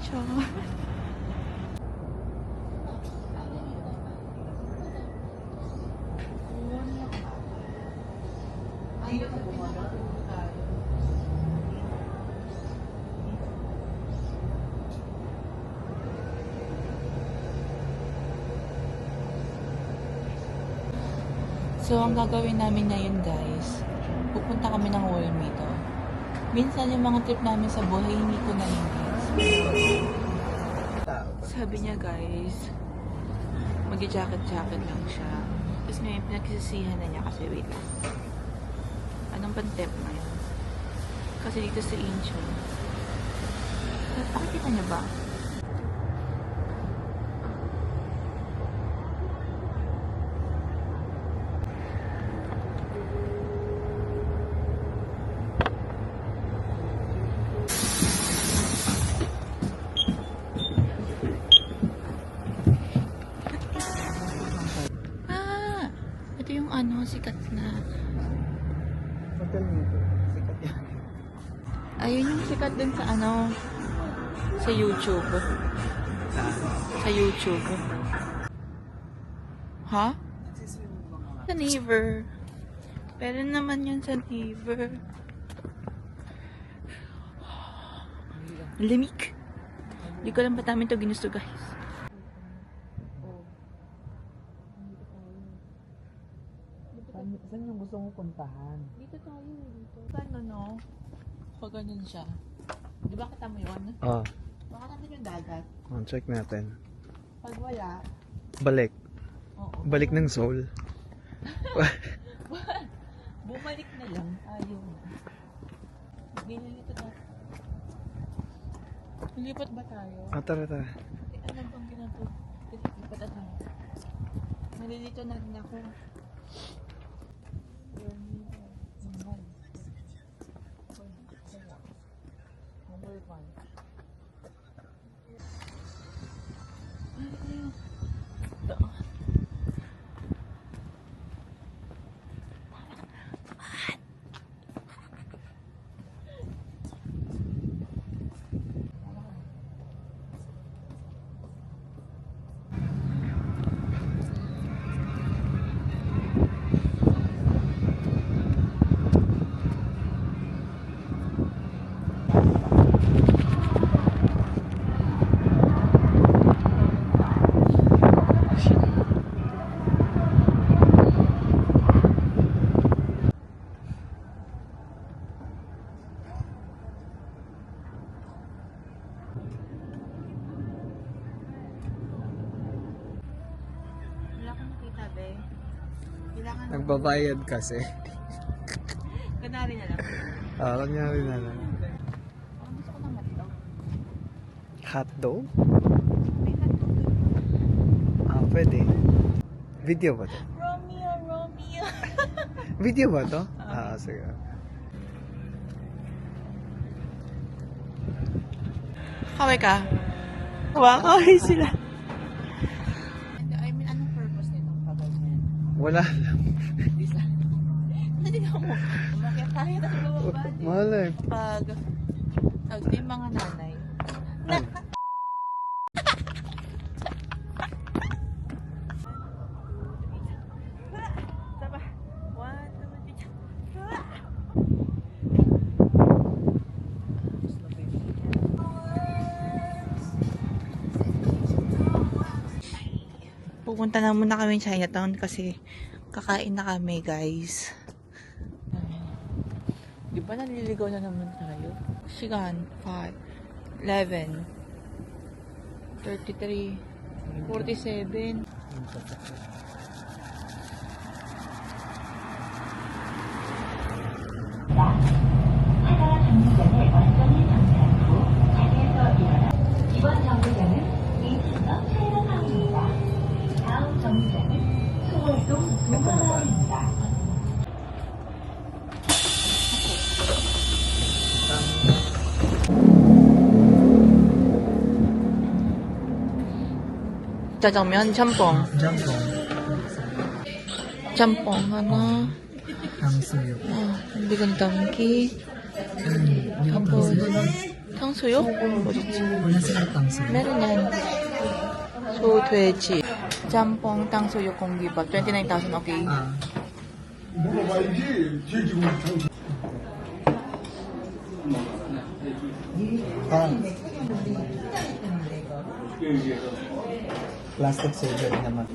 Char. So, ang gagawin namin ngayon guys, pupunta kami ng Olmedo. Minsan yung mga trip namin sa buhay, hindi ko na-engage. Sabi niya guys, mag-jacket-jacket lang siya. Tapos ngayon, pinagsisihan na niya kasi wait lang. Anong pang-tip na yun? Kasi dito sa Incheon. Pakikita niya ba? Ito yung ano, sikat na. Hotel nito. Sikat yan. Ayun yung sikat dun sa ano, sa YouTube. Sa YouTube. Ha? Sa Naver. Pero naman yun sa Naver. Lamig. Hindi ko lang ba't namin ito ginusto guys. Saan yung gusto mong puntahan? Dito tayo, dito. Saan no? Pag ganun siya. Di ba kita mo yun? Oo. Baka natin yung dagat. Check natin. Pag wala, Balik. oo. Balik ng soul. Bumalik na lang tayo. Ginilito na. Lilipat ba tayo? Tara, tara. Ano bang ginagawa? Lilipat na tayo. Nalilito na rin ako. Nagbabayad kasi. Kanari na lang. Kanyari na lang. Parang gusto ko ng hotdog. Hotdog? May hotdog doon. Pwede. Video ba to? Romeo, Romeo. Video ba to? Sige. Kaway ka? Kaway sila. I mean, anong purpose nitong pagawin? Wala lang. Hindi ka mo. Umakit tayo na lumabas. Mahal eh. Pag yung mga nanay. Pupunta na muna kami sa Chinatown kasi kakain na kami guys. Di ba naliligaw na naman tayo? Sigan, 5, 11, 33, 47. 이번 정류장은 인천역 차이나타운입니다. 다음 정류장은 소월동 동화마을입니다. 짜장면, 짬뽕. Jambong. 짬뽕 하나. Ang suyo. 비건 담기. Tapos, 탕수육? 뭐지? Wala silang tangsa. meron yan. So, 돼지. 짬뽕, 탕수육, 공기밥. 29,000, okay? 물어봐야지. 돼지고기 탕수육. Plastic surgery naman.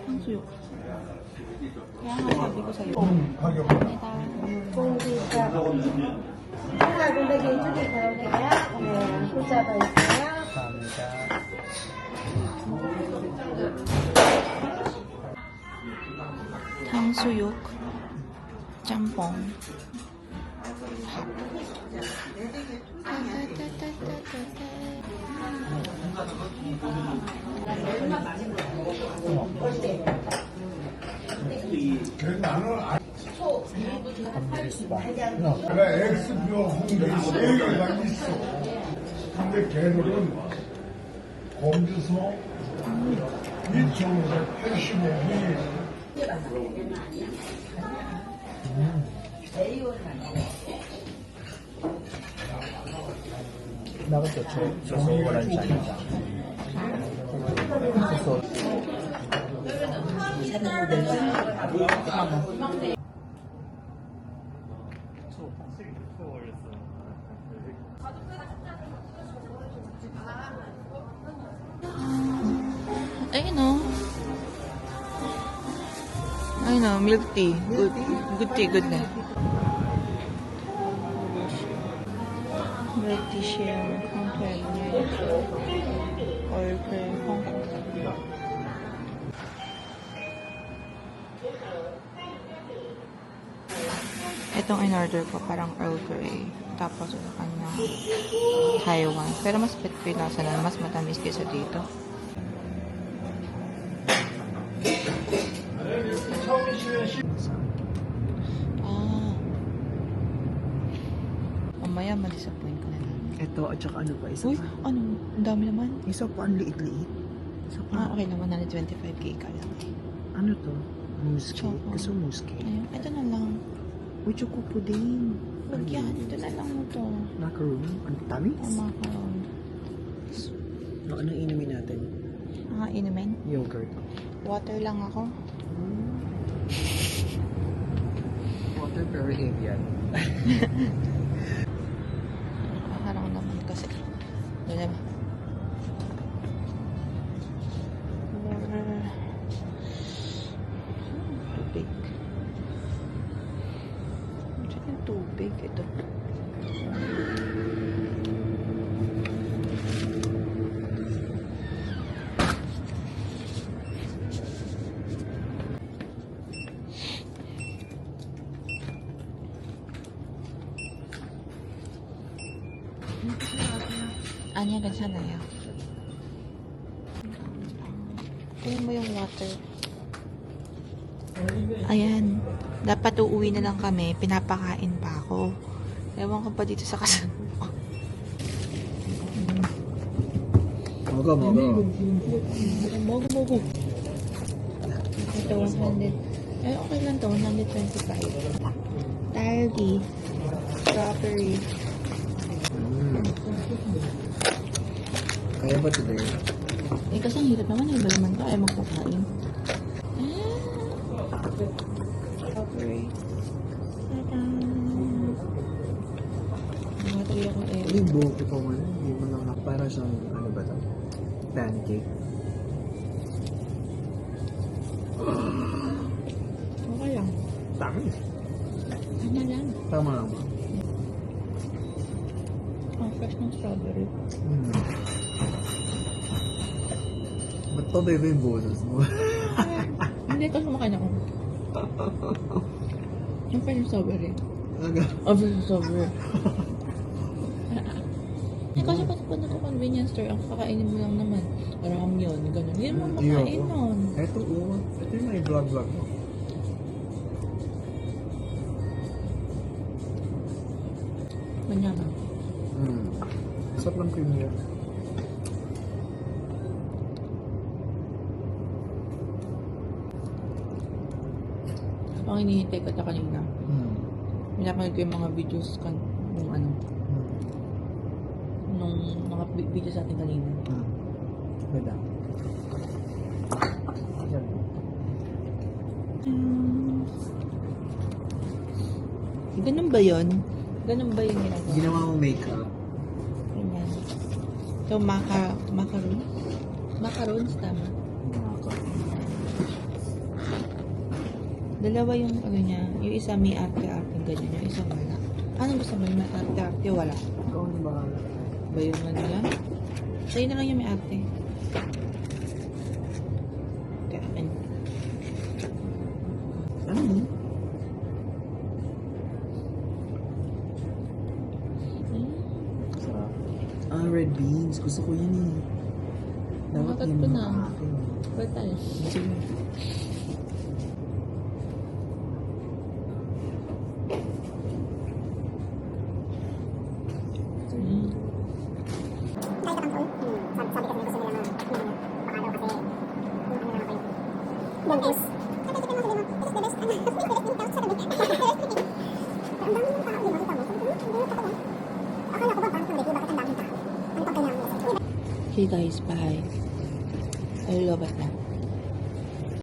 탕수육. kaya nga sabi ko sa'yo. 가격. 공기가 하나로 해주기 바랍니다. 후자가 있어요. Kamika. 탕수육, 짬뽕. 나는 안. Pambilis pa. 내가 X표 홍대 3개가 있어. 근데 걔들은 거기서 2,585이 Bakit ito? Susuwalan siya niya. Susuwalan. Ayun o. Ayun o, milk tea. Good tea, good na. Milk tea share, Hong Kong, or Hong Kong. Itong in-order ko, parang Earl Grey. Tapos, ano, Taiwan. Pero mas pet ko yung lasa na, mas matamis kaysa dito. Ah. Mamaya, ma-disappoint ko na lang. Ito, at saka ano pa, isa Uy, pa. ano? Ang dami naman. Isa pa, ang liit-liit. Isa pa. Okay naman, 25k ka lang eh. Ano to? Mousse cake. Choco. Gusto mo mousse cake? Ayun, ito na lang. Uy, choco pudding. Huwag yan, ito na lang mo to. Macaroon. Ang tamis? Ang macaron. Anong inumin natin? Mga inumin. Yogurt. Water lang ako. Water pero Evian. Harang naman kasi. Doon naman. Tubig. Diyan yung tubig. Ito. 아니야, 괜찮아요. Tingnan mo yung water. Ayan. Dapat uuwi na lang kami. Pinapakain pa ako. Ewan ko pa dito sa kasama ko. Mogo. Mogo. Ito, 100. Eh, okay lang to. 125. Targi. Strawberry. Kaya ba today? Eh, kasi ang hirap naman. Iba naman to. Ay, magpakain. Strawberry. Ta-da! Nakatali ako eh. Hindi buhok ito mo na. Hindi mo lang para siyang ano ba ito? Pancake. Okay lang. Tamis. Ano lang. Tama lang ba? Ang fresh ng strawberry. Ba't pa ba yung boses mo? Hindi kasi kumakain ako. Ang fresh ng strawberry. Aga. Ang fresh ng strawberry. Eh, kasi pag nagka-convenience store, ang kakainin mo lang naman. Ramyun, gano'n. Hindi mo makain nun. Ito, ito yung may vlog mo. Manyaman. Sarap ng cream niya. Pang hinihintay ka kanina. Hmm. Pinapanood ko yung mga videos nung ano, nung mga videos natin kanina. Hmm. Ganda. Yan. Ganun ba yun? Ganun ba yung ginagawa? Ginawa mo makeup. Ganyan. So, macaron? Macarons, tama. Dalawa yung ano niya. Yung isa may arte-arte ganyan. Yung isa wala. Anong gusto mo? Yung may arte-arte wala? Ikaw ang bahala. Ba yung ano lang? Sa'yo na lang yung may arte. Kaya akin. Ano mo? Sarap. Ah, red beans. Gusto ko yan eh. Dapat Nakatat yun ko na. ang akin. Batal. Sige. Okay guys, bye. I love it na.